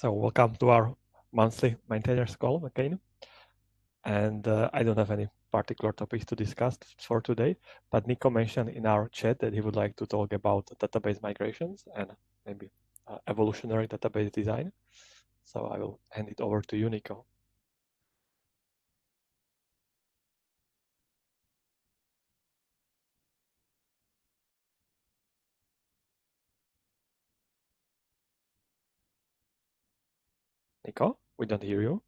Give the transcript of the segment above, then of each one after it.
So welcome to our monthly maintainers call again. And I don't have any particular topics to discuss for today, but Nico mentioned in our chat that he would like to talk about database migrations and maybe evolutionary database design. So I will hand it over to you, Nico. Nico, we don't hear you.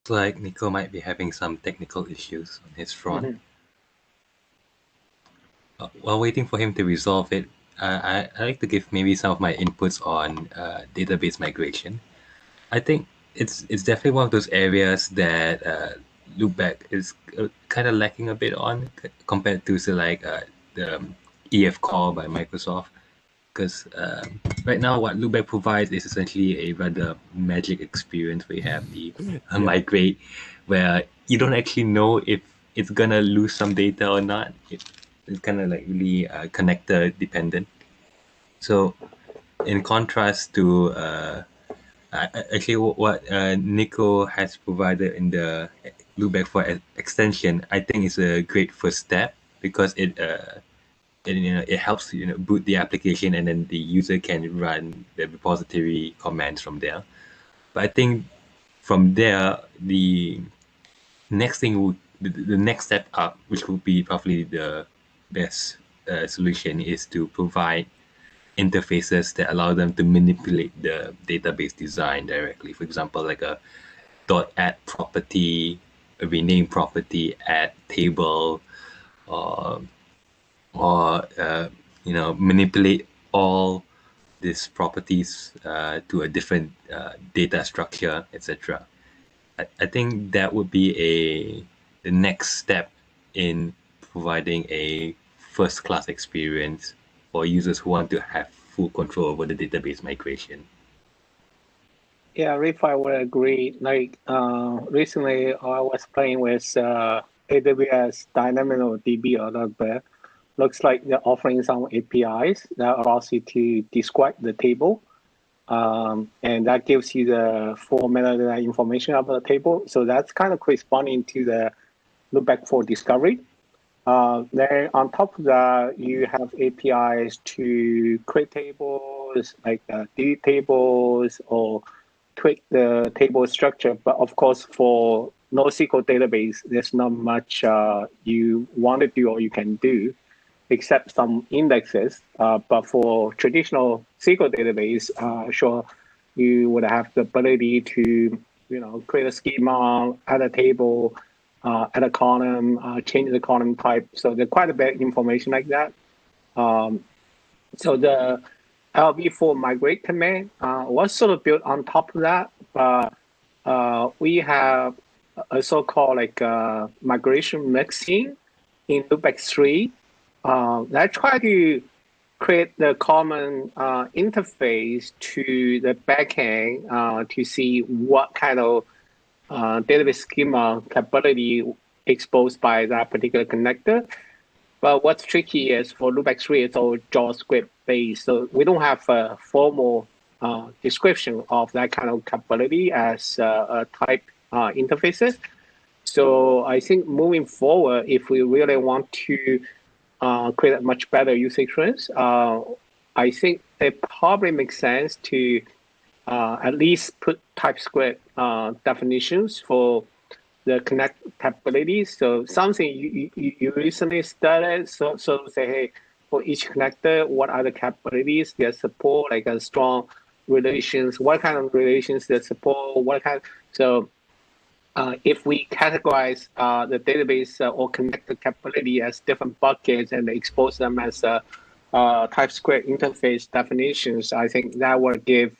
Like Nico might be having some technical issues on his front. While waiting for him to resolve it, I like to give maybe some of my inputs on database migration. I think it's definitely one of those areas that Loopback is kind of lacking a bit on compared to say like the EF Core by Microsoft. Because right now what Loopback provides is essentially a rather magic experience where you have the migrate, where you don't actually know if it's gonna lose some data or not. It's kind of like really connector dependent. So in contrast to actually what Nico has provided in the Loopback for extension, I think is a great first step because it helps boot the application and then the user can run the repository commands from there. But I think from there the next thing would the next step up, which would be probably the best solution, is to provide interfaces that allow them to manipulate the database design directly. For example, like a .add property, a rename property, add table, or manipulate all these properties to a different data structure, etc. I think that would be the next step in providing a first class experience for users who want to have full control over the database migration. Yeah, Riff, I would agree. Like recently, I was playing with AWS DynamoDB a little bit. Looks like they're offering some APIs that allows you to describe the table, and that gives you the full meta information about the table. So that's kind of corresponding to the loopback for discovery. Then on top of that, you have APIs to create tables, like delete tables or tweak the table structure. But of course, for NoSQL database, there's not much you want to do or you can do, except some indexes. But for traditional SQL database, sure, you would have the ability to create a schema, add a table, add a column, change the column type. So there's quite a bit of information like that. So the LB4 migrate command was sort of built on top of that, but we have a so-called like migration mixing in Loopback 3 that try to create the common interface to the backend to see what kind of database schema capability exposed by that particular connector. But what's tricky is for Loopback 3, it's all JavaScript based. So we don't have a formal description of that kind of capability as a type interfaces. So I think moving forward, if we really want to create a much better user experience, I think it probably makes sense to at least put TypeScript definitions for the connect capabilities. So something you recently started, so say, hey, for each connector, what are the capabilities they support, like a strong relations, what kind of relations they support, what kind. So if we categorize the database or connector capability as different buckets and expose them as TypeScript interface definitions, I think that will give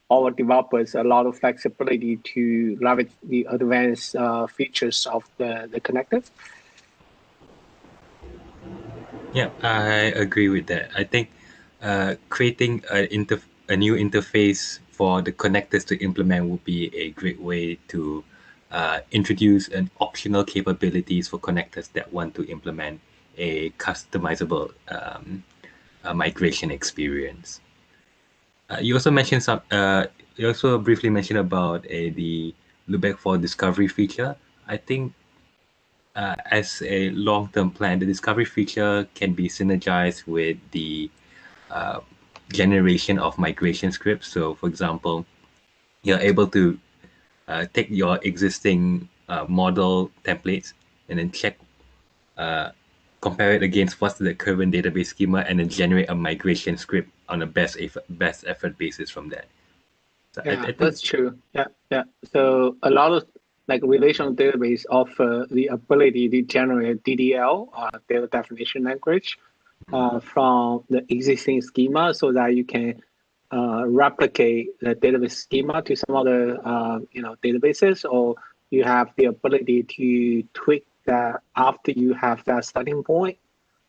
our developers a lot of flexibility to leverage the advanced features of the connectors. Yeah, I agree with that. I think creating a new interface for the connectors to implement would be a great way to introduce an optional capabilities for connectors that want to implement a customizable migration experience. You also mentioned some. You also briefly mentioned about the Loopback for discovery feature. I think as a long-term plan, the discovery feature can be synergized with the generation of migration scripts. So, for example, you're able to take your existing model templates and then check, compare it against what's the current database schema, and then generate a migration script on a best effort basis from that. So I Yeah, think that's true. Yeah. So a lot of like relational database offer the ability to generate DDL, data definition language, from the existing schema, so that you can replicate the database schema to some other databases, or you have the ability to tweak that after you have that starting point.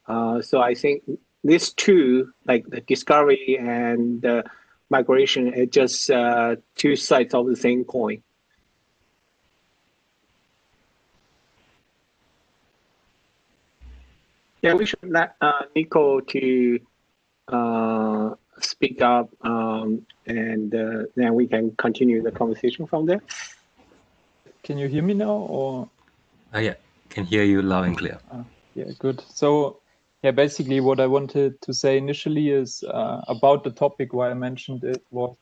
So I think these two, like the discovery and the migration, are just two sides of the same coin. Yeah, we should let Nico to speak up, and then we can continue the conversation from there. Can you hear me now, or? yeah, can hear you loud and clear. Yeah, good. So yeah, basically what I wanted to say initially is about the topic. Why I mentioned it was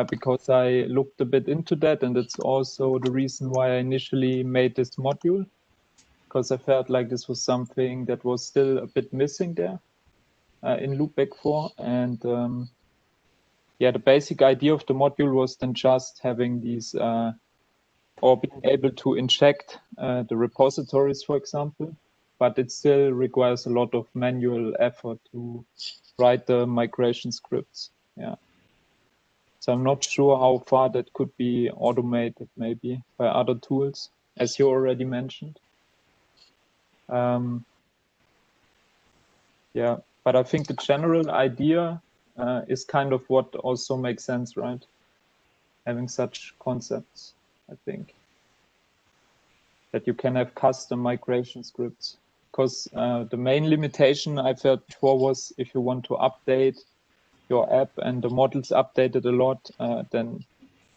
because I looked a bit into that, and it's also the reason why I initially made this module, because I felt like this was something that was still a bit missing there in Loopback 4. And yeah, the basic idea of the module was then just having these or being able to inject the repositories, for example, but it still requires a lot of manual effort to write the migration scripts. Yeah. So I'm not sure how far that could be automated, maybe by other tools, as you already mentioned. Yeah, but I think the general idea is kind of what also makes sense, right? Having such concepts, I think, that you can have custom migration scripts. Because the main limitation I felt before was if you want to update your app and the model's updated a lot, then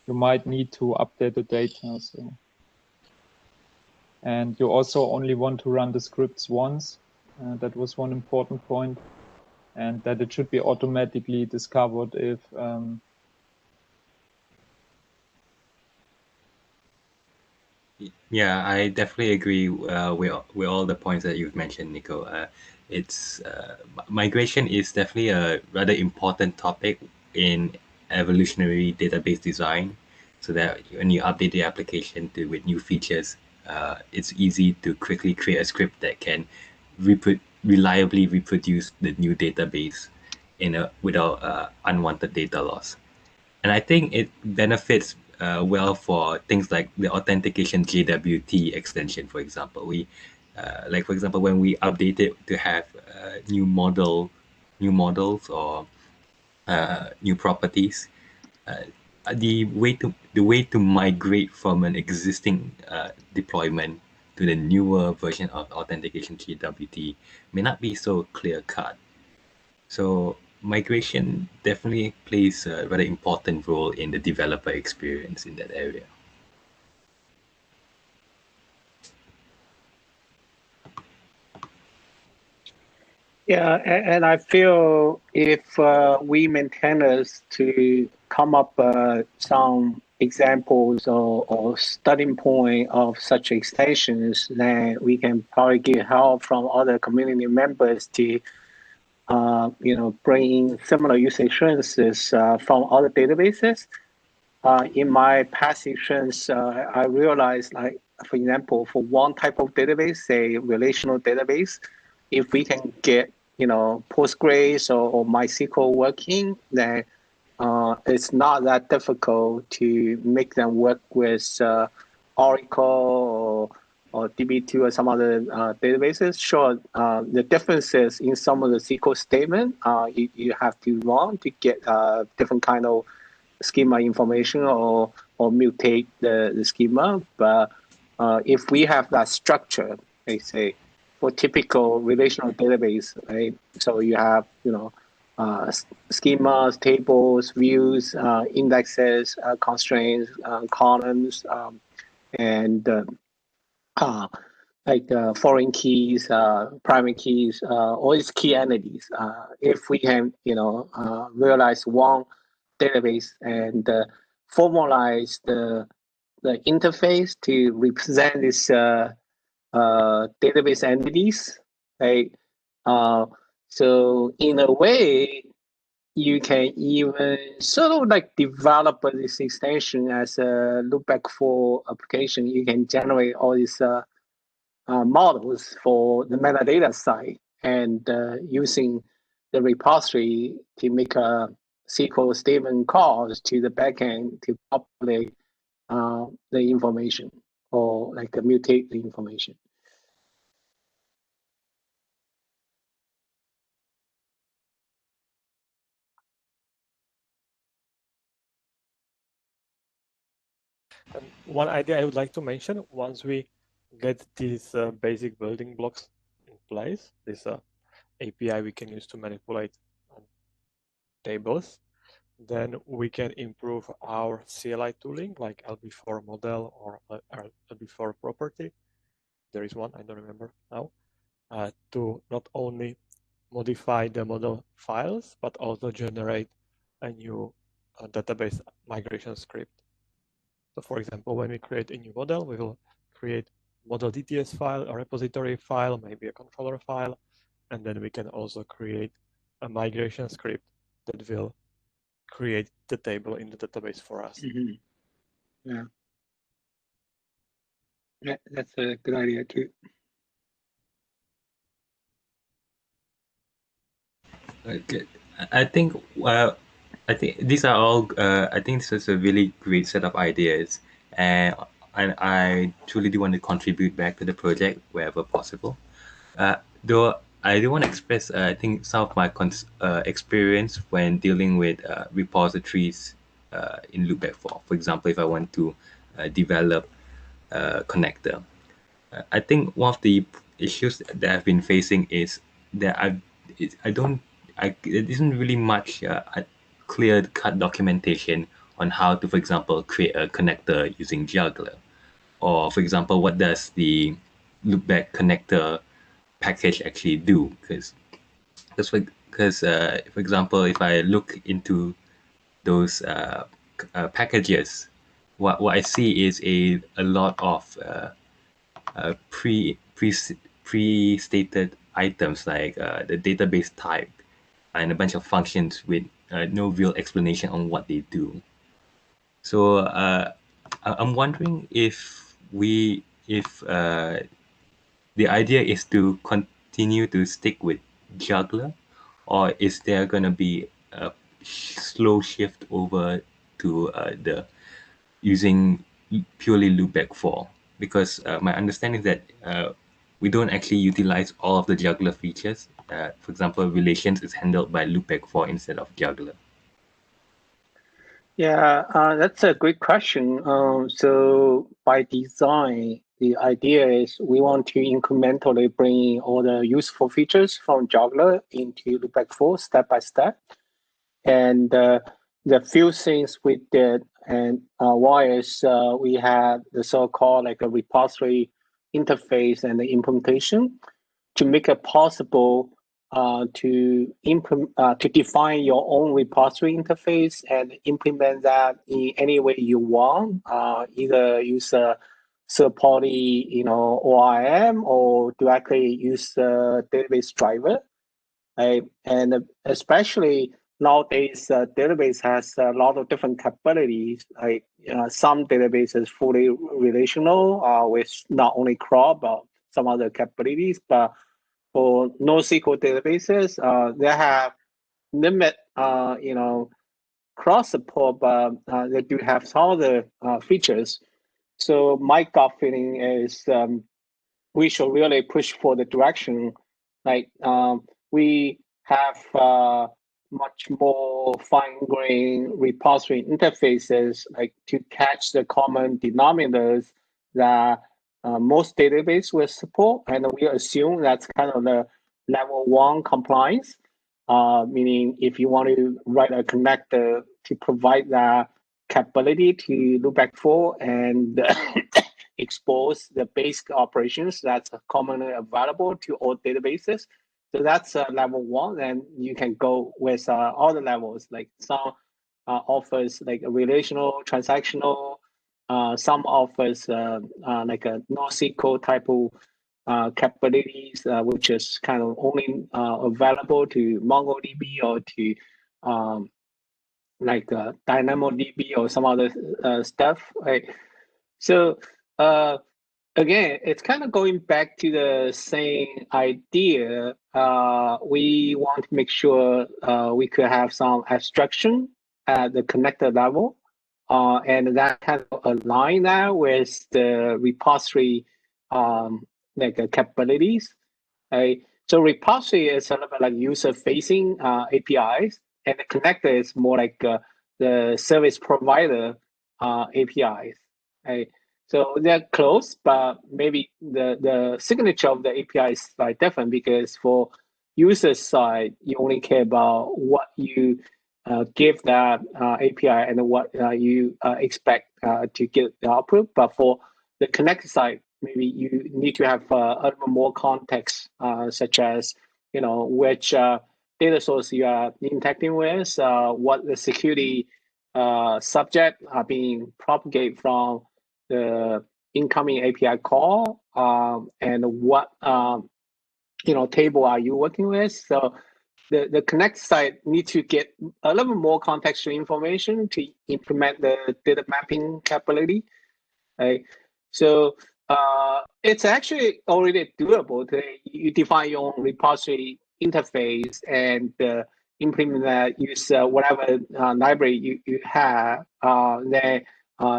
you might need to update the data. So, and you also only want to run the scripts once. That was one important point, and that it should be automatically discovered if Yeah, I definitely agree with all the points that you've mentioned, Nico. It's migration is definitely a rather important topic in evolutionary database design, so that when you update the application with new features, it's easy to quickly create a script that can reliably reproduce the new database without unwanted data loss. And I think it benefits well for things like the authentication JWT extension, for example. For example, when we update it to have new models or new properties, the way to migrate from an existing deployment to the newer version of authentication JWT may not be so clear cut. So migration definitely plays a very important role in the developer experience in that area. Yeah, and I feel if we maintainers to come up some examples or starting point of such extensions, then we can probably get help from other community members to bring in similar user assurances from other databases. In my past experience, I realized, like, for example, for one type of database, say relational database, if we can get Postgres or MySQL working, then it's not that difficult to make them work with Oracle or DB2 or some other databases, sure, the differences in some of the SQL statement you have to run to get different kind of schema information or mutate the schema. But if we have that structure, let's say, for typical relational database, right? So you have, schemas, tables, views, indexes, constraints, columns, and foreign keys, primary keys, all these key entities. If we can, realize one database and formalize the interface to represent these database entities, right? So in a way, you can even sort of like develop this extension as a loopback for application. You can generate all these models for the metadata side and using the repository to make a SQL statement calls to the backend to populate the information or like mutate the information. And one idea I would like to mention, once we get these basic building blocks in place, this API we can use to manipulate tables, then we can improve our CLI tooling like LB4 model or LB4 property. There is one, I don't remember now, to not only modify the model files, but also generate a new database migration script. So for example, when we create a new model, we will create model DTS file, a repository file, maybe a controller file, and then we can also create a migration script that will create the table in the database for us. Mm-hmm. Yeah, that's a good idea too. Okay. I think these are all. I think this is a really great set of ideas, and I truly do want to contribute back to the project wherever possible. Though I do want to express, I think some of my experience when dealing with repositories in Loopback 4. For example, if I want to develop a connector, I think one of the issues that I've been facing is that there isn't really much clear-cut documentation on how to, for example, create a connector using Juggler, or for example, what does the Loopback connector package actually do? Because for example, if I look into those packages, what I see is a lot of pre-stated items like the database type and a bunch of functions with no real explanation on what they do. So I'm wondering if the idea is to continue to stick with Juggler, or is there going to be a slow shift over to the using purely Loopback 4? Because my understanding is that we don't actually utilize all of the Juggler features. For example, relations is handled by Loopback 4 instead of Juggler. Yeah, that's a great question. So by design, the idea is we want to incrementally bring all the useful features from Juggler into Loopback 4 step by step. And the few things we did, and one is we had the so-called like a repository interface and the implementation to make it possible to define your own repository interface and implement that in any way you want. Either use a third-party, ORM, or directly use the database driver. Right? And especially nowadays, database has a lot of different capabilities. Like some databases fully relational with not only crawl but some other capabilities, but for NoSQL databases, they have limit, cross support, but they do have some other features. So my gut feeling is we should really push for the direction. Like we have much more fine-grained repository interfaces, like to catch the common denominators that most database will support, and we assume that's kind of the level 1 compliance. Meaning, if you want to write a connector to provide that capability to Loopback 4 and expose the basic operations that's commonly available to all databases. So that's level 1, and you can go with all the levels. Like some offers like a relational, transactional. Some offers like a NoSQL type of capabilities, which is kind of only available to MongoDB or to like DynamoDB or some other stuff, right? So again, it's kind of going back to the same idea. We want to make sure we could have some abstraction at the connector level, and that kind of align that with the repository like capabilities. Right? So repository is sort of like user-facing APIs, and the connector is more like the service provider APIs. Right? So they're close, but maybe the signature of the API is slightly different, because for user side, you only care about what you give that API and what you expect to get the output. But for the connector side, maybe you need to have a little more context, such as which data source you are interacting with, what the security subject are being propagated from the incoming API call, and what table are you working with. So the connect side need to get a little bit more contextual information to implement the data mapping capability. Right? So it's actually already doable today. You define your own repository interface and implement that, use whatever library you have. Then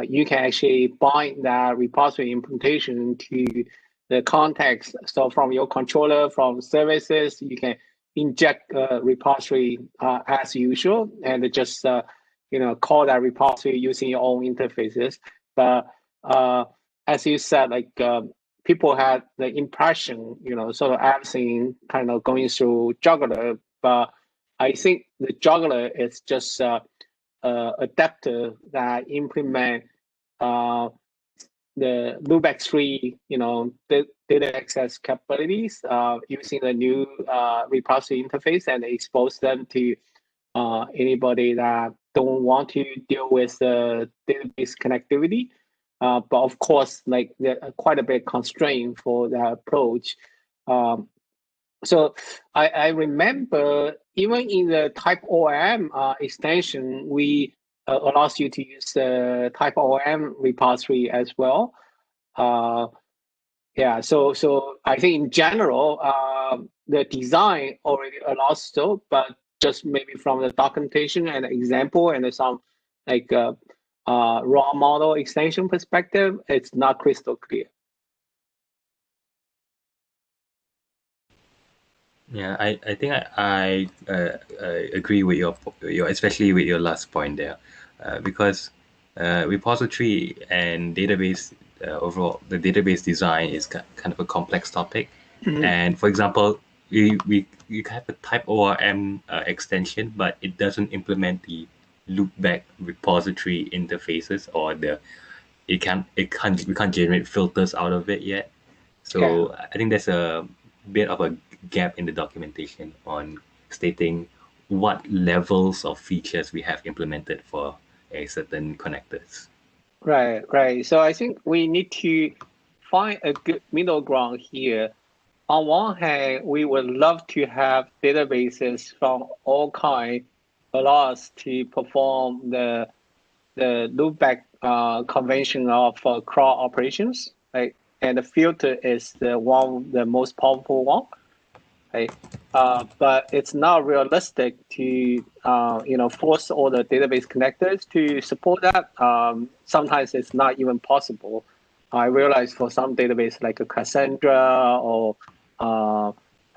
you can actually bind that repository implementation to the context. So from your controller, from services, you can inject repository as usual, and just call that repository using your own interfaces. But as you said, like people had the impression, sort of everything kind of going through juggler. But I think the juggler is just adapter that implement the Loopback 3, data access capabilities using the new repository interface, and expose them to anybody that don't want to deal with the database connectivity. But of course, like there are quite a bit constraint for that approach. So I remember even in the type OM extension, we allows you to use the type OM repository as well. Yeah, so I think in general, the design already allows so, but just maybe from the documentation and example and some like raw model extension perspective, it's not crystal clear. Yeah, I think I agree with your especially with your last point there, because repository and database overall, the database design is kind of a complex topic. And for example, you have a type ORM extension, but it doesn't implement the loopback repository interfaces, or we can't generate filters out of it yet. So I think there's a bit of a gap in the documentation on stating what levels of features we have implemented for a certain connectors. Right. So I think we need to find a good middle ground here. On one hand, we would love to have databases from all kinds allow us to perform the loopback convention of crawl operations, right? And the filter is the most powerful one, right? But it's not realistic to force all the database connectors to support that. Sometimes it's not even possible. I realized for some database like a Cassandra or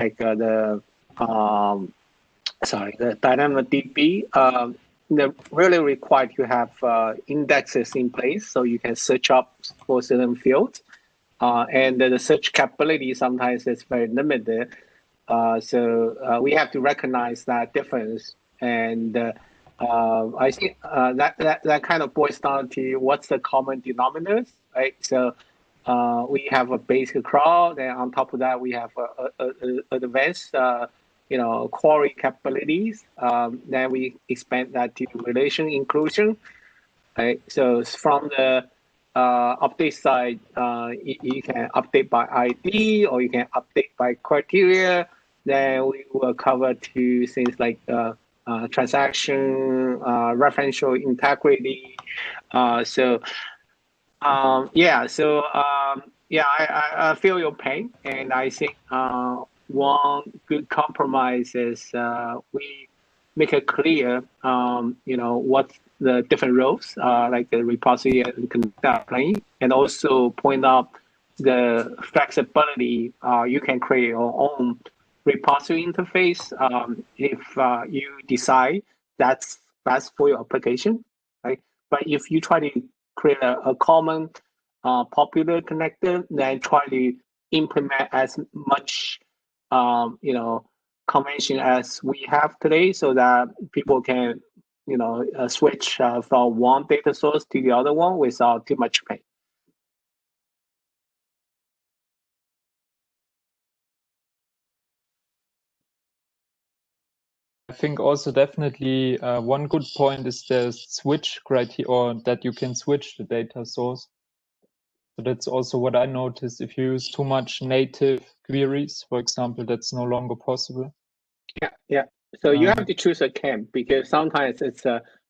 like the DynamoDB, they really required to have indexes in place so you can search up for certain fields. And the search capability sometimes is very limited. So we have to recognize that difference. And I think that kind of boils down to what's the common denominators, right? So we have a basic crawl, and on top of that, we have advanced query capabilities. Then we expand that to relation inclusion, right? So from the update side, you can update by ID or you can update by criteria. Then we will cover two things like transaction, referential integrity. I feel your pain, and I think one good compromise is we make it clear, what the different roles, like the repository and connector playing, and also point out the flexibility. You can create your own repository interface if you decide that's best for your application, right? But if you try to create a common popular connector, then try to implement as much convention as we have today so that people can switch from one data source to the other one without too much pain. I think also definitely one good point is the switch criteria, or that you can switch the data source. So that's also what I noticed. If you use too much native queries, for example, that's no longer possible. Yeah. So you have to choose a camp because sometimes it's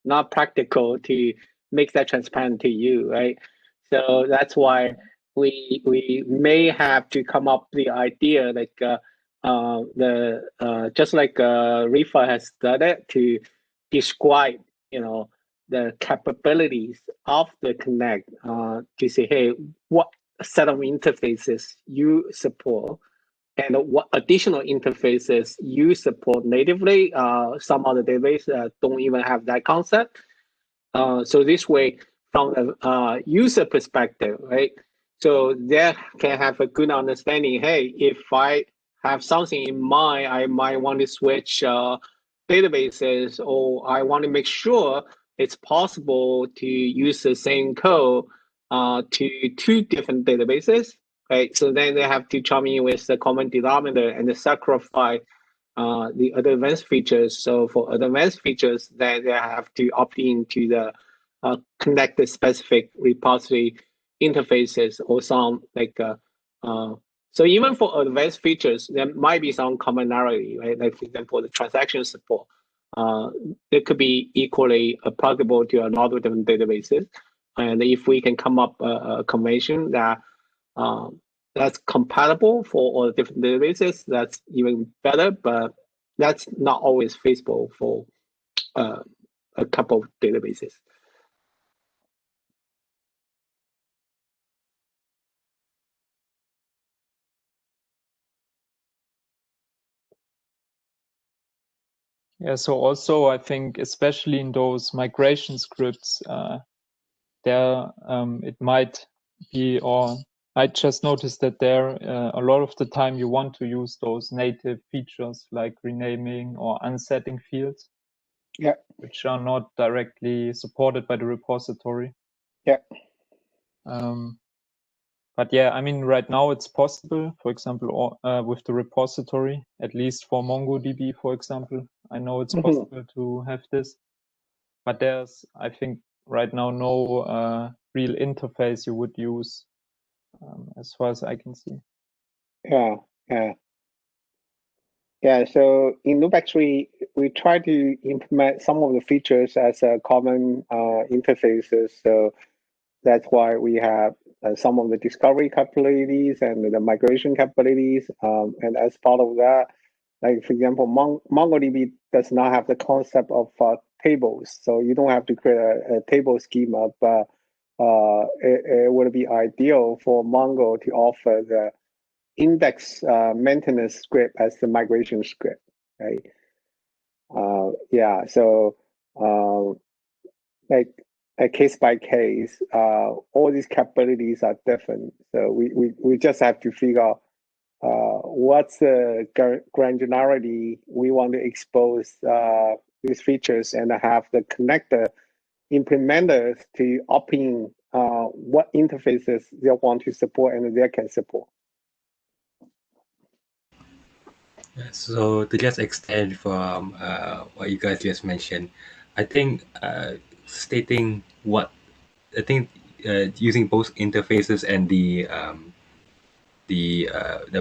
not practical to make that transparent to you, right? So that's why we may have to come up with the idea like just like Rifa has started to describe, the capabilities of the Connect to say, hey, what set of interfaces you support and what additional interfaces you support natively. Some other databases don't even have that concept. So this way, from a user perspective, right? So they can have a good understanding. Hey, if I have something in mind, I might want to switch databases, or I want to make sure it's possible to use the same code to two different databases, right? So then they have to chime in with the common denominator and sacrifice the advanced features. So for advanced features, then they have to opt into the connected specific repository interfaces or some like so even for advanced features, there might be some commonality, right? Like for example, the transaction support. It could be equally applicable to a lot of different databases. And if we can come up a convention that that's compatible for all the different databases, that's even better, but that's not always feasible for a couple of databases. Yeah, so also I think especially in those migration scripts, there it might be, or I just noticed that there a lot of the time you want to use those native features like renaming or unsetting fields, yeah, which are not directly supported by the repository. Yeah. But yeah, I mean, right now it's possible, for example, with the repository, at least for MongoDB, for example. I know it's possible to have this, but there's, I think, right now no real interface you would use, as far as I can see. Yeah. So in Loopbacks, we try to implement some of the features as a common interfaces. So that's why we have some of the discovery capabilities and the migration capabilities. And as part of that, like for example, MongoDB does not have the concept of tables, so you don't have to create a table schema. But it would be ideal for Mongo to offer the index maintenance script as the migration script, right? Yeah, so like a case by case, all these capabilities are different. So we just have to figure out what's the granularity we want to expose these features and have the connector implementers to opt in what interfaces they want to support and they can support. So to just extend from what you guys just mentioned, I think stating what I think using both interfaces and the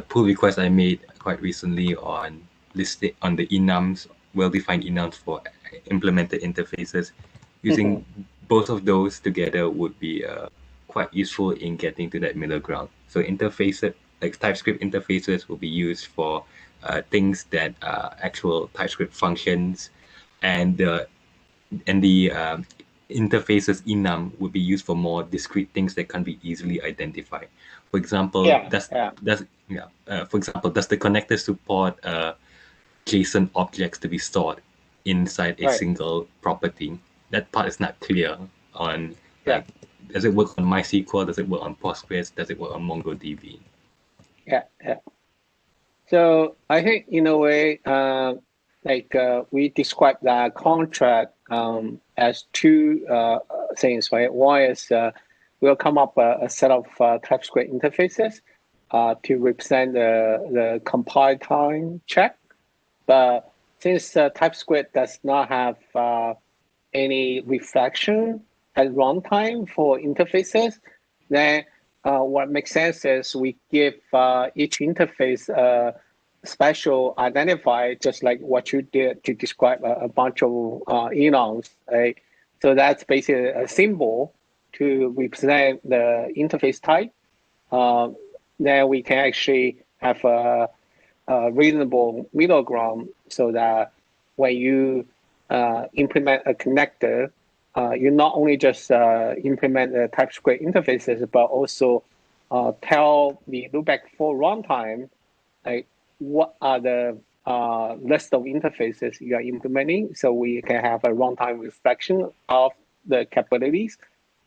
pull request I made quite recently on listing on the enums, well-defined enums for implemented interfaces, using both of those together would be quite useful in getting to that middle ground. So interfaces like TypeScript interfaces will be used for things that are actual TypeScript functions, and the interfaces enum would be used for more discrete things that can't be easily identified. For example, does the connector support JSON objects to be stored inside a single property? That part is not clear on does it work on MySQL? Does it work on Postgres? Does it work on MongoDB? Yeah. So I think in a way, we describe the contract as two things, right? One is we'll come up a set of TypeScript interfaces to represent the compile time check. But since TypeScript does not have any reflection at runtime for interfaces, then what makes sense is we give each interface a special identifier, just like what you did to describe a bunch of enums, right? So that's basically a symbol to represent the interface type. Then we can actually have a reasonable middle ground so that when you implement a connector, you not only just implement the TypeScript interfaces, but also tell the Loopback for runtime, like what are the list of interfaces you are implementing, so we can have a runtime reflection of the capabilities.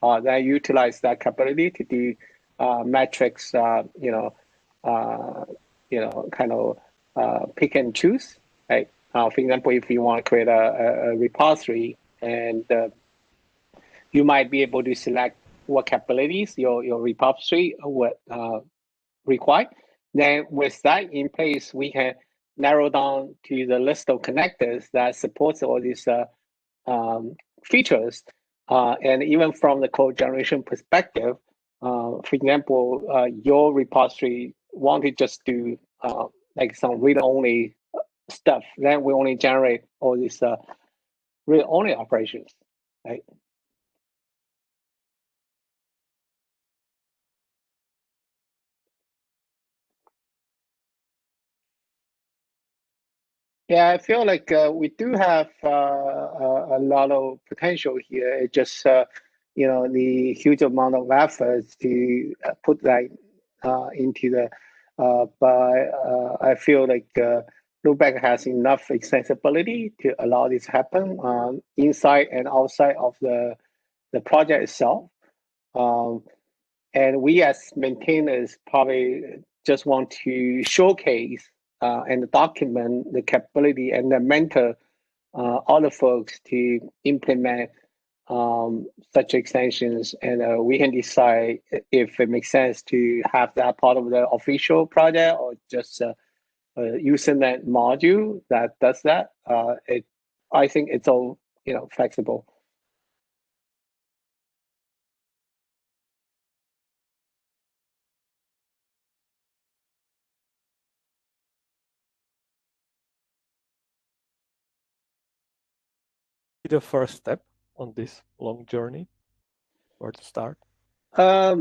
Then utilize that capability to do metrics, kind of pick and choose. Right? For example, if you want to create a repository, and you might be able to select what capabilities your repository would require. Then with that in place, we can narrow down to the list of connectors that supports all these features. And even from the code generation perspective, for example, your repository wanted just do like some read-only stuff, then we only generate all these read-only operations, right? Yeah, I feel like we do have a lot of potential here. It just, the huge amount of efforts to put that into the, but I feel like Loopback has enough accessibility to allow this to happen inside and outside of the project itself. And we as maintainers probably just want to showcase and document the capability and then mentor other folks to implement such extensions, and we can decide if it makes sense to have that part of the official project or just using that module that does that. I think it's all flexible. The first step on this long journey, where to start? I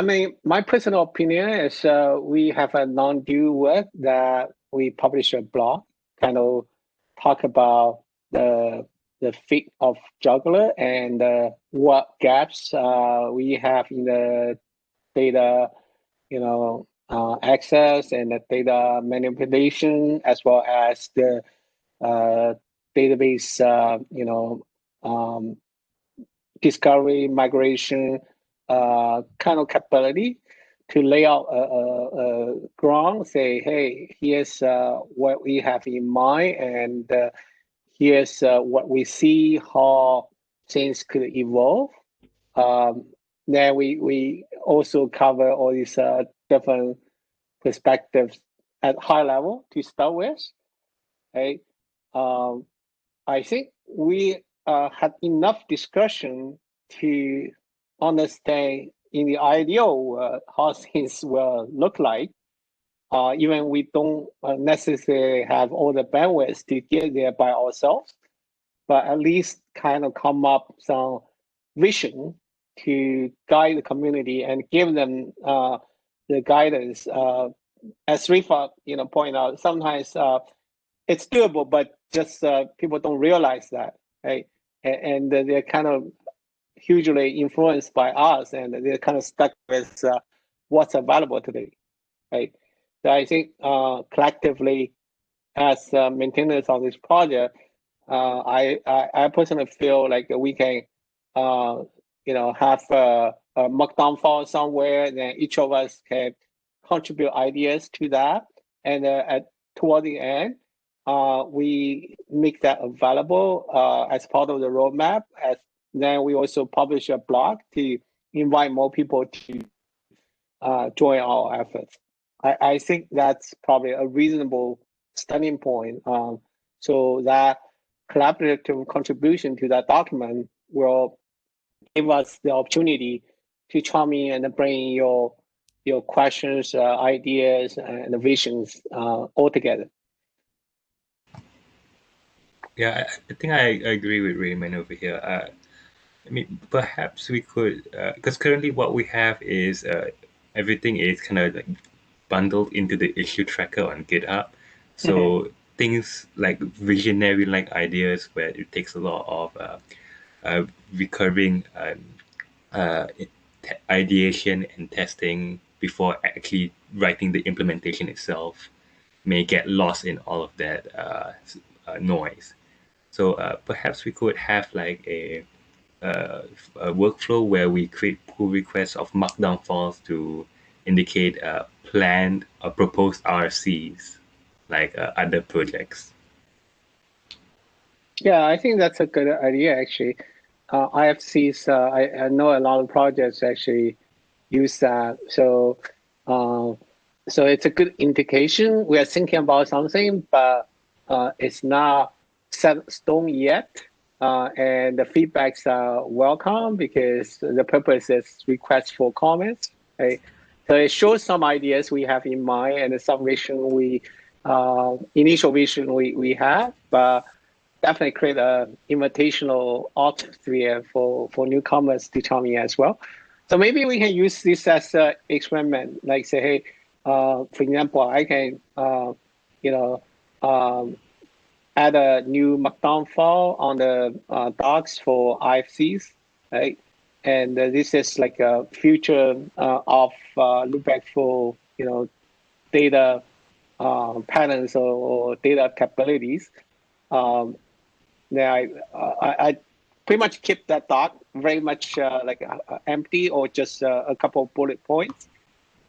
mean, my personal opinion is we have a non-due work that we publish a blog, kind of talk about the the feat of juggler and what gaps we have in the data, access and the data manipulation, as well as the database, discovery, migration, kind of capability to lay out a ground, say, hey, here's what we have in mind, and here's what we see, how things could evolve. Then we also cover all these different perspectives at high level to start with. Right? I think we had enough discussion to understand in the ideal how things will look like. Even we don't necessarily have all the bandwidth to get there by ourselves, but at least kind of come up some vision to guide the community and give them the guidance. As Rifa, point out, sometimes it's doable, but just people don't realize that, right? And they're kind of hugely influenced by us, and they're kind of stuck with what's available today, right? So I think collectively, as maintainers of this project, I personally feel like we can, have a markdown file somewhere, then each of us can contribute ideas to that, and toward the end, we make that available as part of the roadmap. Then we also publish a blog to invite more people to join our efforts. I think that's probably a reasonable starting point. So that collaborative contribution to that document will give us the opportunity to chime in and bring your questions, ideas, and visions all together. Yeah, I think I agree with Raymond over here. I mean, perhaps we could, because currently what we have is everything is kind of like bundled into the issue tracker on GitHub. So things like visionary like ideas where it takes a lot of recurring ideation and testing before actually writing the implementation itself may get lost in all of that noise. So perhaps we could have like a workflow where we create pull requests of markdown files to indicate planned or proposed RCs, like other projects. Yeah, I think that's a good idea, actually. IFCs, I know a lot of projects actually use that. So it's a good indication. We are thinking about something, but it's not set in stone yet. And the feedbacks are welcome because the purpose is request for comments. Right? So it shows some ideas we have in mind and some vision initial vision we have, but definitely create an invitational atmosphere for newcomers to chime in as well. So maybe we can use this as an experiment, like say, hey, for example, I can, add a new markdown file on the docs for IFCs, right? And this is like a future of Loopback for, data patterns or data capabilities. Now I pretty much keep that doc very much empty or just a couple of bullet points.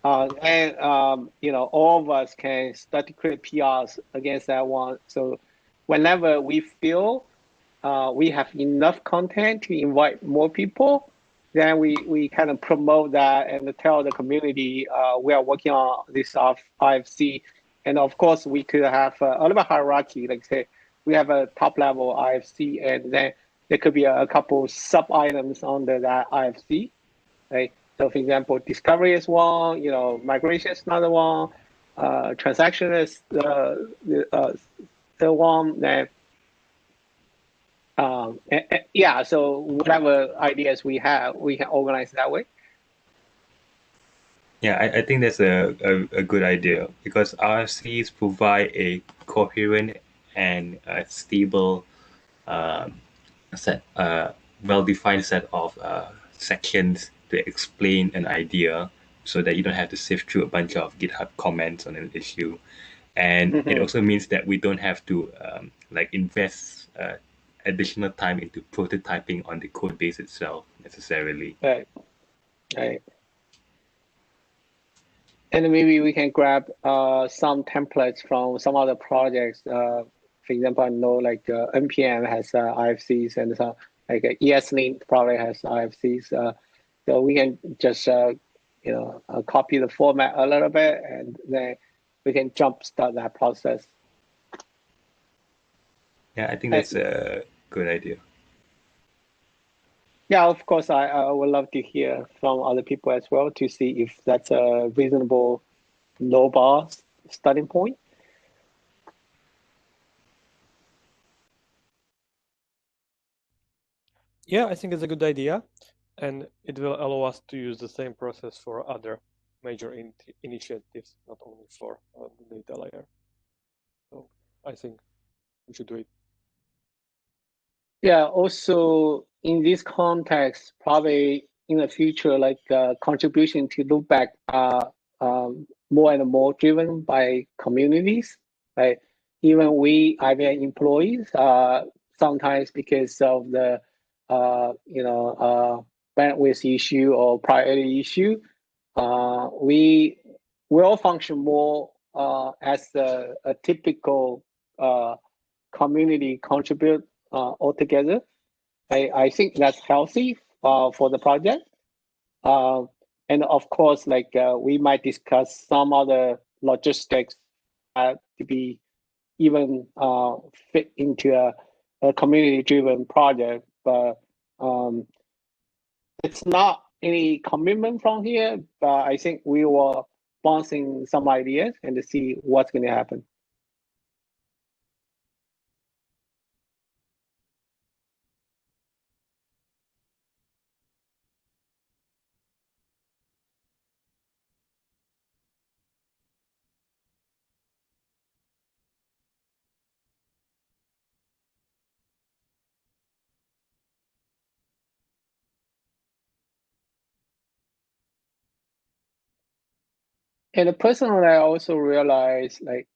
And all of us can start to create PRs against that one. So whenever we feel we have enough content to invite more people, then we kind of promote that and tell the community we are working on this IFC. And of course, we could have a little hierarchy, like say, we have a top level IFC, and then there could be a couple sub items under that IFC, right? So, for example, discovery is one, migration is another one, transaction is the one. Then, yeah. So whatever ideas we have, we can organize that way. Yeah, I think that's a good idea because RFCs provide a coherent and stable set well-defined set of sections to explain an idea, so that you don't have to sift through a bunch of GitHub comments on an issue. And it also means that we don't have to like invest additional time into prototyping on the code base itself necessarily. Right. Right. And maybe we can grab some templates from some other projects. For example, I know like NPM has IFCs, and some like ESLint probably has IFCs. So we can just copy the format a little bit, and then we can jumpstart that process. Yeah, I think that's a good idea. Yeah, of course, I would love to hear from other people as well to see if that's a reasonable low bar starting point. Yeah, I think it's a good idea, and it will allow us to use the same process for other major initiatives, not only for the data layer. So I think we should do it. Yeah, also in this context, probably in the future, like contribution to Loopback are more and more driven by communities, right? Even we IBM employees, sometimes because of the bandwidth issue or priority issue, we will function more as a typical community contribute altogether. I think that's healthy for the project. And of course, like we might discuss some other logistics to be even fit into a community-driven project. But it's not any commitment from here, but I think we were bouncing some ideas and to see what's going to happen. And personally, I also realized, like,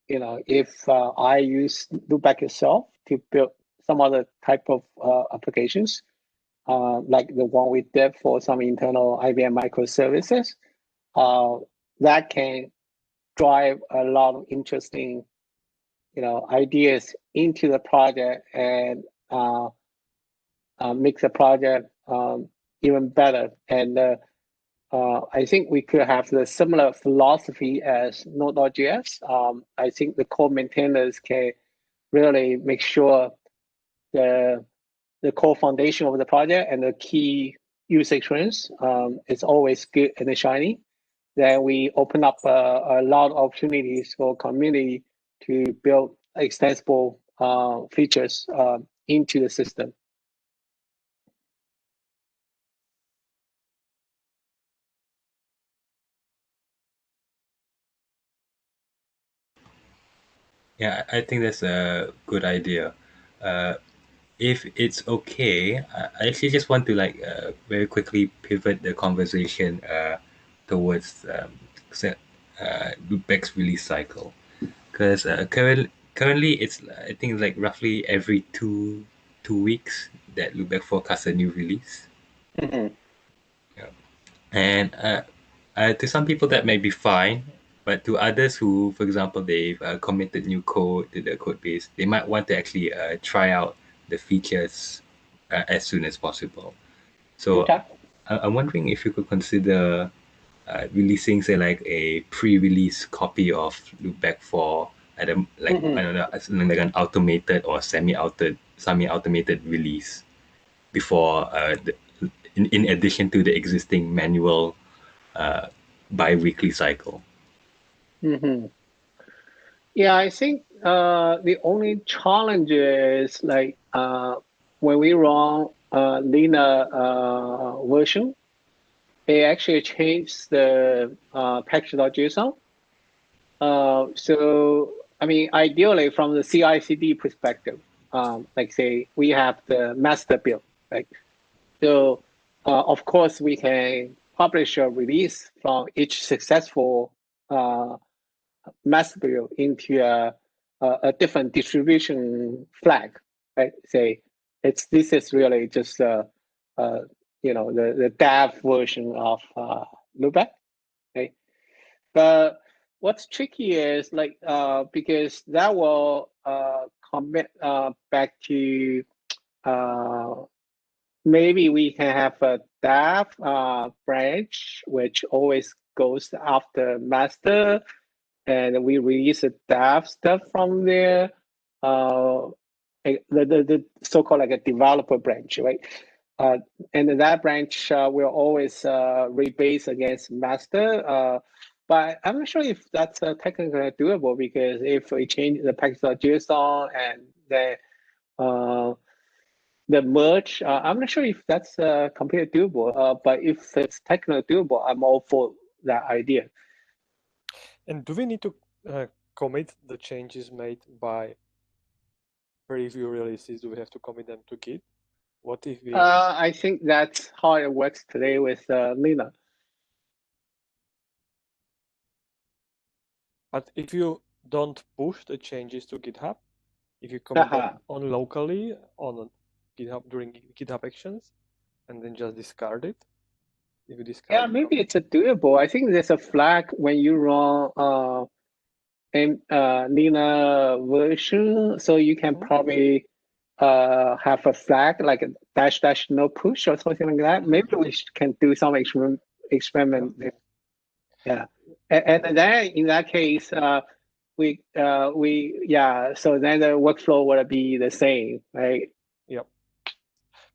if I use Loopback itself to build some other type of applications, like the one we did for some internal IBM microservices, that can drive a lot of interesting, ideas into the project and make the project even better. And I think we could have the similar philosophy as Node.js. I think the core maintainers can really make sure the core foundation of the project and the key user experience is always good and shiny. Then we open up a lot of opportunities for community to build extensible features into the system. Yeah, I think that's a good idea. If it's okay, I actually just want to very quickly pivot the conversation towards Loopback's release cycle, because currently it's, I think, like roughly every two weeks that Loopback forecasts a new release. Mm-hmm. Yeah. And to some people that may be fine, but to others who, for example, they've committed new code to the code base, they might want to actually try out the features as soon as possible. So Okay. I'm wondering if you could consider releasing, say, like a pre-release copy of Loopback for at a, like I don't know, like an automated or semi-automated release before in addition to the existing manual bi-weekly cycle. Mm-hmm. Yeah, I think the only challenge is like when we run Lena version, it actually changed the package.json. So, I mean, ideally from the CI/CD perspective, like say we have the master build, right? So of course we can publish a release from each successful master build into a different distribution flag, right? Say this is really just the dev version of Loopback, right? But what's tricky is like because that will commit back to maybe we can have a dev branch which always goes after master, and we release the dev stuff from there. The so-called like a developer branch, right? And that branch will always rebase against master. But I'm not sure if that's technically doable, because if we change the package.json and the merge, I'm not sure if that's completely doable. But if it's technically doable, I'm all for that idea. And do we need to commit the changes made by preview releases? Do we have to commit them to Git? What if we? I think that's how it works today with Lina. But if you don't push the changes to GitHub, if you commit them on locally on GitHub during GitHub Actions, and then just discard it, if you discard. Yeah, maybe it's a doable. I think there's a flag when you run Lina version, so you can probably have a flag like a -- no push or something like that. Maybe we can do some experiment there. Yeah, and then in that case, so then the workflow would be the same, right? Yep.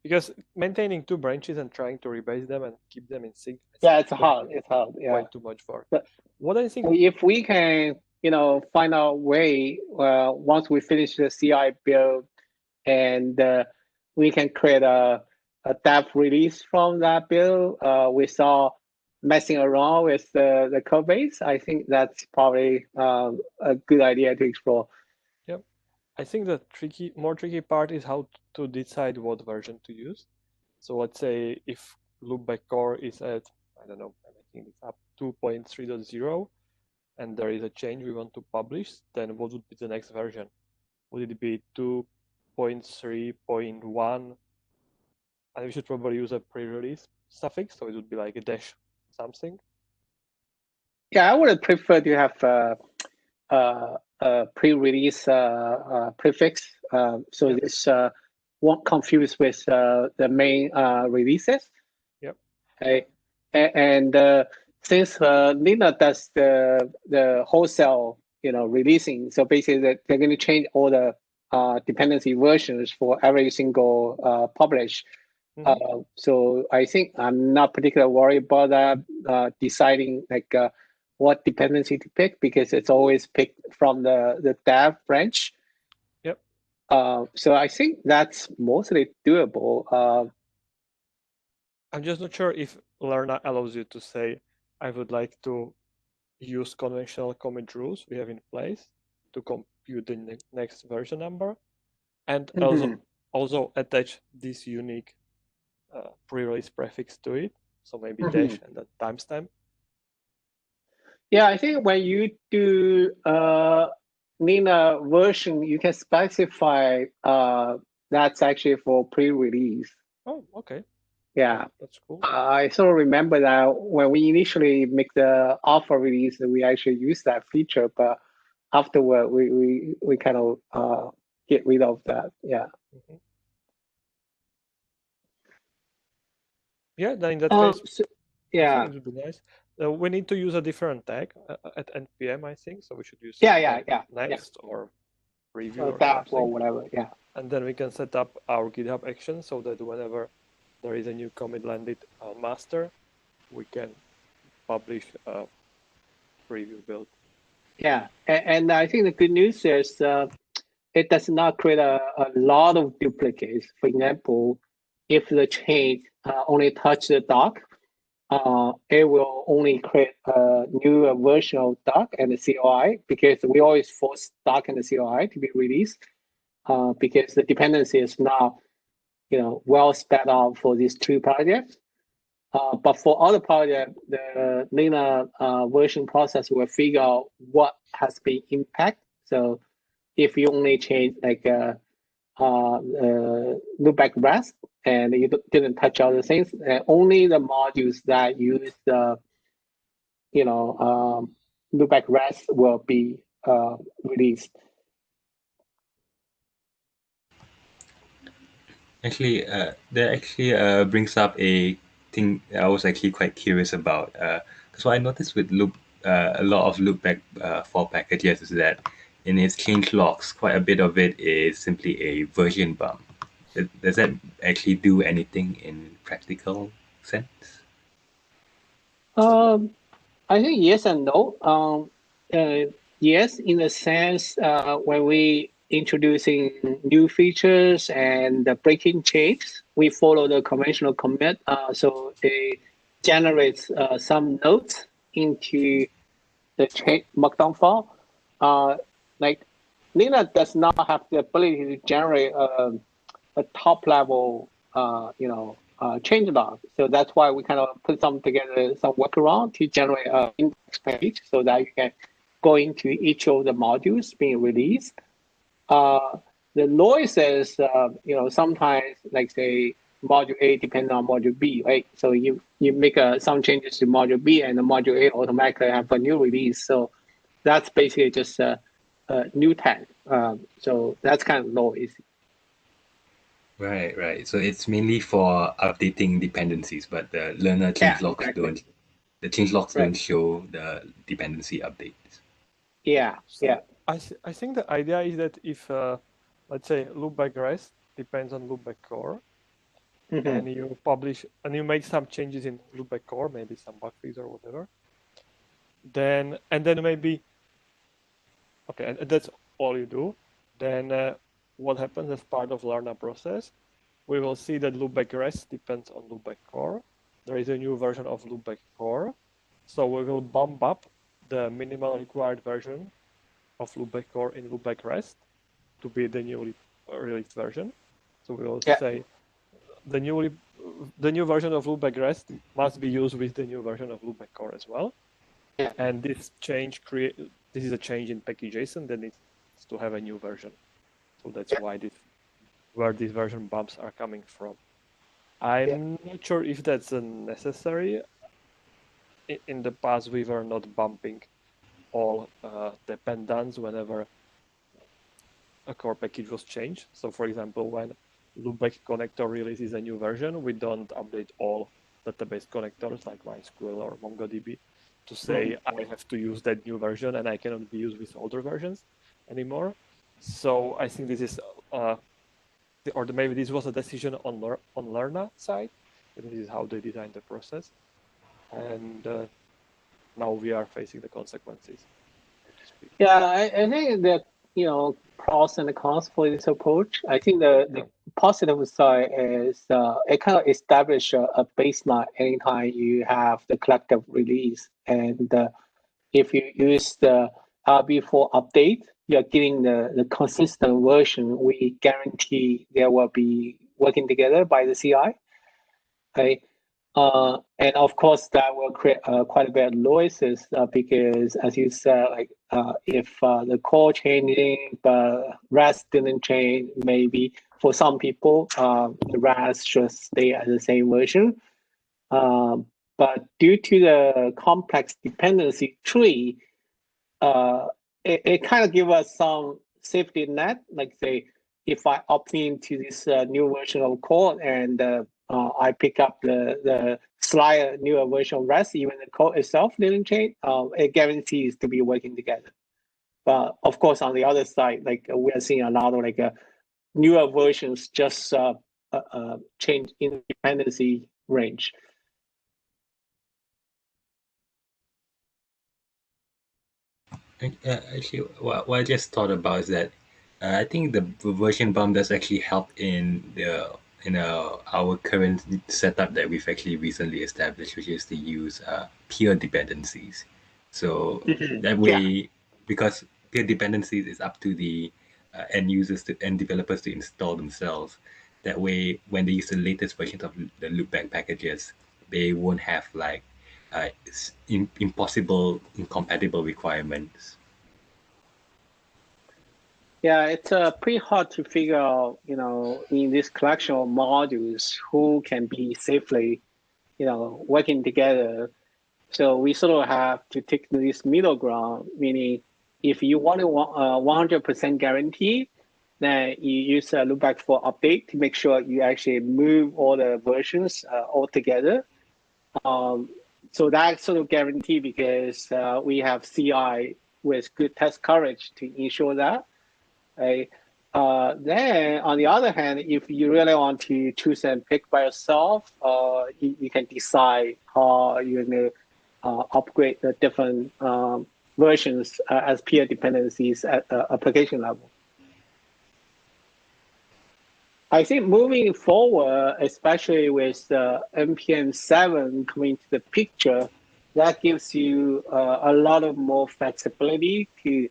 Because maintaining two branches and trying to rebase them and keep them in sync. Yeah, it's hard. It's hard. Yeah, way too much work. But what I think, if we can, find a way, once we finish the CI build, and we can create a dev release from that build without messing around with the code base, I think that's probably a good idea to explore. Yep. I think the more tricky part is how to decide what version to use. So let's say if Loopback core is at, I don't know, I'm making this up, 2.3.0, and there is a change we want to publish, then what would be the next version? Would it be 2.3.1? And we should probably use a pre-release suffix, so it would be like a dash something. Yeah, I would prefer to have a pre-release prefix, so this won't confuse with the main releases. Yep. Okay. And since Lina does the wholesale, releasing, so basically they're going to change all the dependency versions for every single publish. Mm-hmm. So I think I'm not particularly worried about that, deciding like what dependency to pick, because it's always picked from the dev branch. Yep. So I think that's mostly doable. I'm just not sure if Lerna allows you to say, I would like to use conventional commit rules we have in place to compute the next version number, and also attach this unique pre-release prefix to it. So maybe dash and a timestamp. Yeah, I think when you do Lina version, you can specify that's actually for pre-release. Oh, okay. Yeah, that's cool. I sort of remember that when we initially make the alpha release, we actually use that feature, but afterward we kind of get rid of that. Yeah. Mm-hmm. Yeah, then in that case, yeah, it would be nice. We need to use a different tag at npm, I think. So we should use next or preview or something, or whatever. Yeah. And then we can set up our GitHub action so that whenever there is a new commit landed master, we can publish a preview build. Yeah, and I think the good news is it does not create a lot of duplicates. For example, if the change only touch the doc, it will only create a new version of doc and the COI, because we always force doc and the COI to be released. because the dependency is now, well sped out for these two projects. But for other projects, the linear version process will figure out what has been impacted. So if you only change like loopback REST and you didn't touch other things, only the modules that use the loopback REST will be released. Actually, that actually brings up a thing I was actually quite curious about. Because what I noticed with a lot of loopback for packages is that in its change logs, quite a bit of it is simply a version bump. Does that actually do anything in practical sense? I think yes and no. Yes, in a sense, when we introducing new features and breaking changes, we follow the conventional commit. So it generates some notes into the change markdown file. Like Lina does not have the ability to generate a top level, change log. So that's why we kind of put some together, some workaround to generate an index page so that you can go into each of the modules being released. The noise is, sometimes like say module A depends on module B, right? So you make some changes to module B and the module A automatically have a new release. So that's basically just a new tag. So that's kind of noise. Right. So it's mainly for updating dependencies, but the learner change logs exactly. don't. The change logs Right. don't show the dependency updates. Yeah. I think the idea is that if, let's say, loopback REST depends on loopback core, and you publish and you make some changes in loopback core, maybe some bug fix or whatever, then maybe, okay, and that's all you do, then what happens as part of learner process, we will see that loopback REST depends on loopback core. There is a new version of loopback core, so we will bump up the minimal required version of loopback core in loopback REST to be the newly released version. So we will say the new version of loopback REST must be used with the new version of loopback core as well. Yeah. And this is a change in package.json that needs to have a new version. So that's why where these version bumps are coming from. I'm not sure if that's necessary. In the past, we were not bumping all dependents whenever a core package was changed. So for example, when Loopback connector releases a new version, we don't update all database connectors like MySQL or MongoDB to say I have to use that new version and I cannot be used with older versions anymore. So I think this is, or maybe this was a decision on learner side. This is how they designed the process. And now we are facing the consequences. Yeah, I think that, pros and cons for this approach. I think the positive side is it kind of establish a baseline anytime you have the collective release. And if you use the RB4 update, you're getting the consistent version. We guarantee they will be working together by the CI. Okay. And of course, that will create quite a bit of noises because, as you said, like if the core changing but REST didn't change, maybe for some people, the REST should stay at the same version. But due to the complex dependency tree, it kind of gives us some safety net. Like say, if I opt into this new version of code and I pick up the slight newer version of REST, even the code itself didn't change, it guarantees to be working together. But of course, on the other side, like we are seeing a lot of like newer versions just change in dependency range. Actually, what I just thought about is that I think the version bump does actually help in our current setup that we've actually recently established, which is to use peer dependencies. So that way, because peer dependencies is up to the end users and developers to install themselves. That way, when they use the latest versions of the Loopback packages, they won't have like impossible, incompatible requirements. Yeah, it's pretty hard to figure out, in this collection of modules, who can be safely, working together. So we sort of have to take this middle ground, meaning if you want to 100% guarantee, then you use a loopback for update to make sure you actually move all the versions all together. So that sort of guarantee because we have CI with good test coverage to ensure that. Right? Then on the other hand, if you really want to choose and pick by yourself, you can decide how you're going to upgrade the different versions as peer dependencies at the application level. I think moving forward, especially with the NPM 7 coming to the picture, that gives you a lot of more flexibility to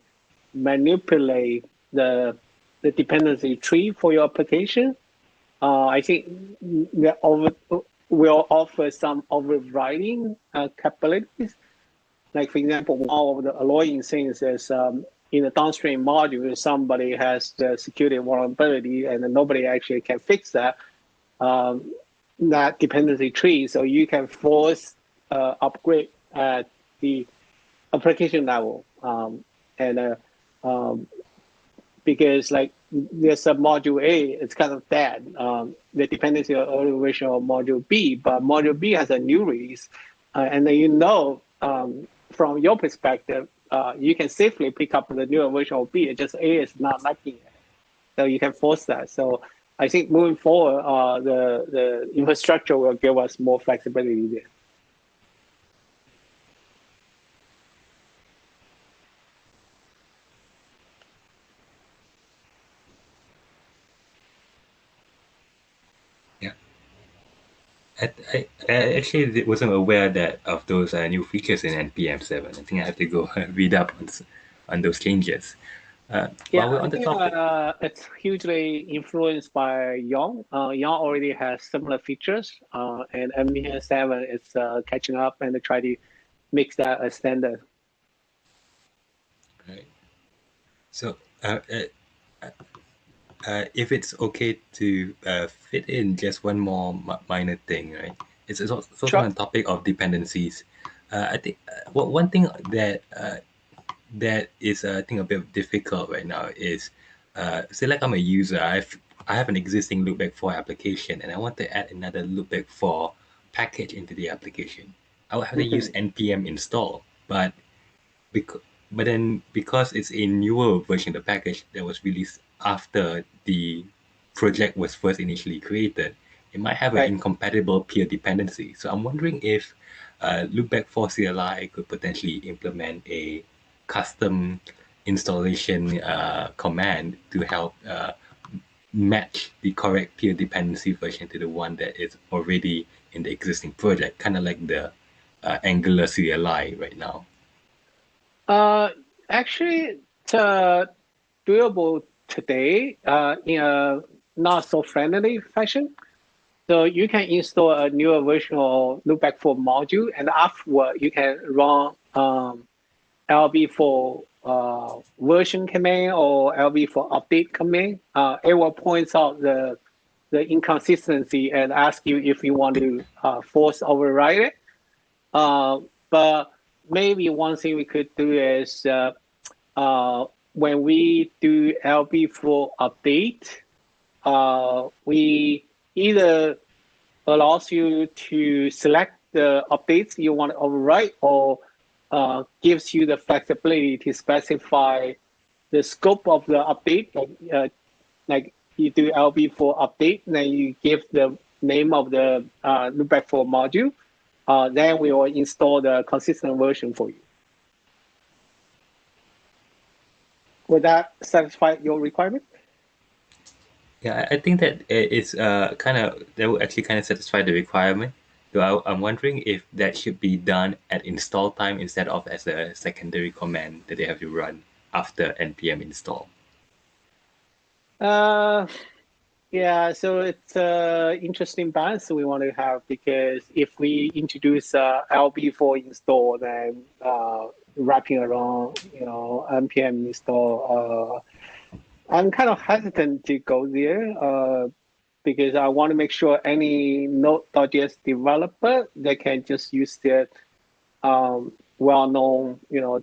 manipulate the dependency tree for your application. I think that will offer some overriding capabilities. Like, for example, one of the annoying things is in the downstream module, somebody has the security vulnerability and nobody actually can fix that dependency tree. So you can force upgrade at the application level. Because like there's a module A, it's kind of dead. The dependency of early version of module B, but module B has a new release. And then from your perspective, you can safely pick up the newer version of B. It's just A is not liking it. So you can force that. So I think moving forward, the infrastructure will give us more flexibility there. I actually wasn't aware of those new features in NPM 7. I think I have to go read up on those changes. While we're on the topic, it's hugely influenced by Yang. Yang already has similar features, and NPM 7 is catching up and try to make that a standard. Right. So if it's okay to fit in just one more minor thing, right? It's also Sure. on the topic of dependencies. I think one thing that is I think a bit difficult right now is say like I'm a user, I have an existing Loopback 4 application and I want to add another Loopback 4 package into the application. I would have to use npm install, but because it's a newer version of the package that was released after the project was first initially created, it might have an incompatible peer dependency. So I'm wondering if Loopback 4 CLI could potentially implement a custom installation command to help match the correct peer dependency version to the one that is already in the existing project, kind of like the Angular CLI right now. Actually, it's doable today in a not so friendly fashion. So you can install a newer version of Loopback 4 module, and afterward you can run LB for version command or LB for update command. It will point out the inconsistency and ask you if you want to force override it. But maybe one thing we could do is when we do LB for update, we either allows you to select the updates you want to overwrite or gives you the flexibility to specify the scope of the update. Like you do LB for update, then you give the name of the Loopback 4 module. Then we will install the consistent version for you. Would that satisfy your requirement? Yeah, I think that it's that will actually kind of satisfy the requirement. So I'm wondering if that should be done at install time instead of as a secondary command that they have to run after npm install. Yeah, so it's an interesting balance we want to have, because if we introduce LB4 install, then wrapping around, npm install, I'm kind of hesitant to go there because I want to make sure any Node.js developer, they can just use their well-known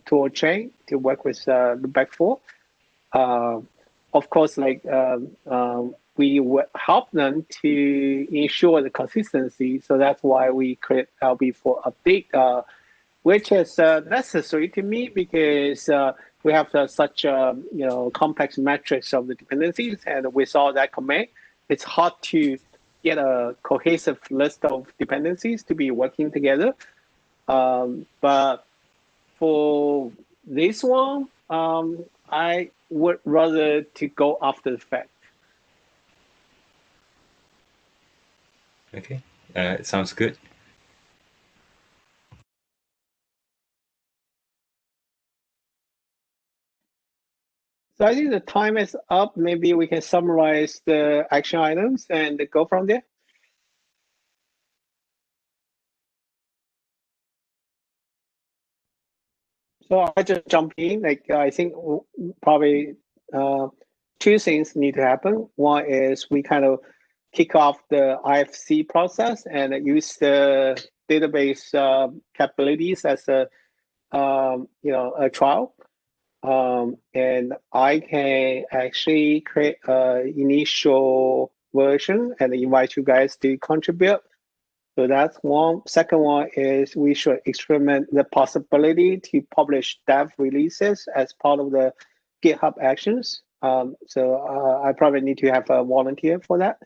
tool chain to work with Loopback 4. Of course, we would help them to ensure the consistency. So that's why we create LB4 update, which is necessary to me, because we have such complex metrics of the dependencies, and without that command, it's hard to get a cohesive list of dependencies to be working together. But for this one, I would rather to go after the fact. Okay, sounds good. So I think the time is up. Maybe we can summarize the action items and go from there. So I just jump in. I think probably two things need to happen. One is we kind of kick off the IFC process and use the database capabilities as a trial. And I can actually create an initial version and invite you guys to contribute. So that's one. Second one is we should experiment the possibility to publish dev releases as part of the GitHub actions. So I probably need to have a volunteer for that.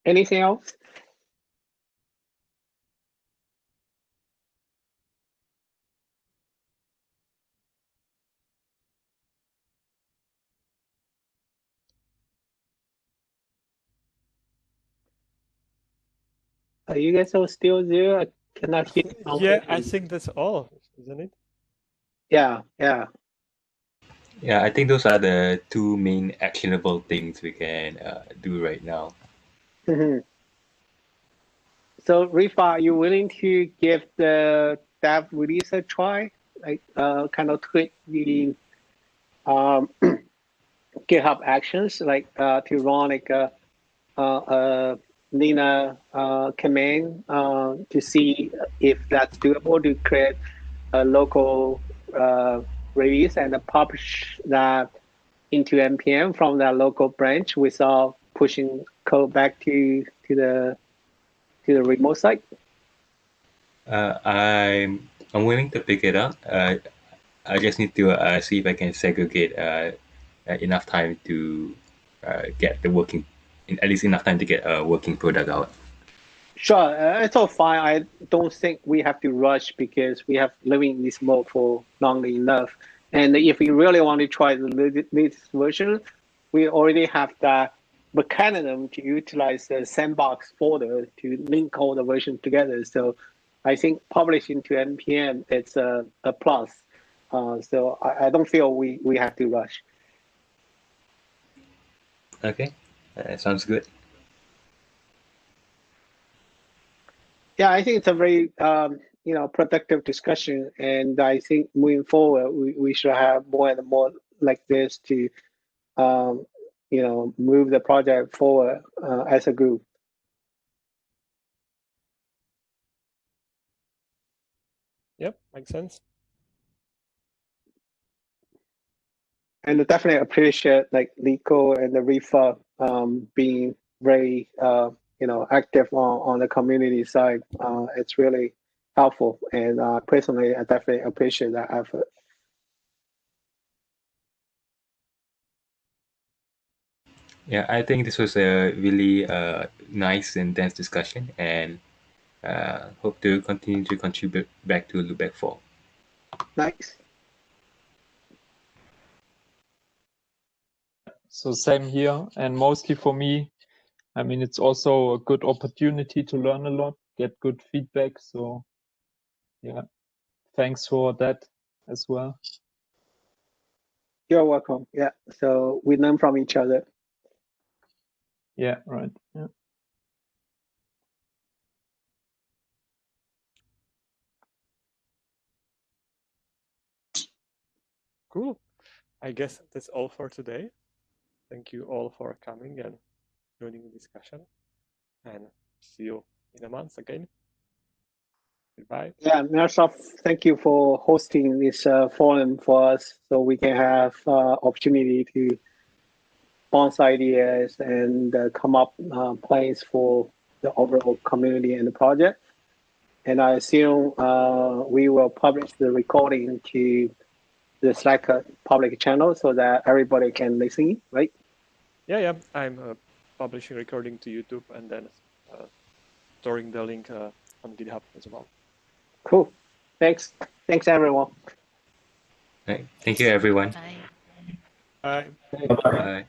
Anything else? Are you guys all still there? I cannot hear. Yeah, I think that's all, isn't it? Yeah. Yeah, I think those are the two main actionable things we can do right now. Mm-hmm. So Rifa, are you willing to give the dev release a try? Kind of tweak the GitHub actions, to run a Nina command to see if that's doable, to create a local release and publish that into npm from that local branch without pushing code back to the remote site. I'm willing to pick it up. I just need to see if I can segregate enough time to get the working, at least enough time to get a working product out. Sure, it's all fine. I don't think we have to rush, because we have living in this mode for long enough. And if we really want to try the latest version, we already have that mechanism to utilize the sandbox folder to link all the versions together. So I think publishing to npm, it's a plus. So I don't feel we have to rush. Okay, sounds good. Yeah, I think it's a very productive discussion, and I think moving forward we should have more and more like this to move the project forward as a group. Yep, makes sense. And I definitely appreciate Lico and the Rifa being very active on the community side. It's really helpful, and personally I definitely appreciate that effort. Yeah, I think this was a really nice and dense discussion, and hope to continue to contribute back to Loopback 4. Nice. So same here, and mostly for me, I mean, it's also a good opportunity to learn a lot, get good feedback. So yeah, thanks for that as well. You're welcome. Yeah. So we learn from each other. Yeah, right. Yeah. Cool. I guess that's all for today. Thank you all for coming and joining the discussion. And see you in a month again. Goodbye. Yeah, Microsoft, thank you for hosting this forum for us so we can have opportunity to bounce ideas and come up plans for the overall community and the project. And I assume we will publish the recording to the Slack public channel so that everybody can listen, right? Yeah. I'm publishing recording to YouTube and then storing the link on GitHub as well. Cool. Thanks. Thanks, everyone. Right. Thank you, everyone. Bye. Bye. Bye.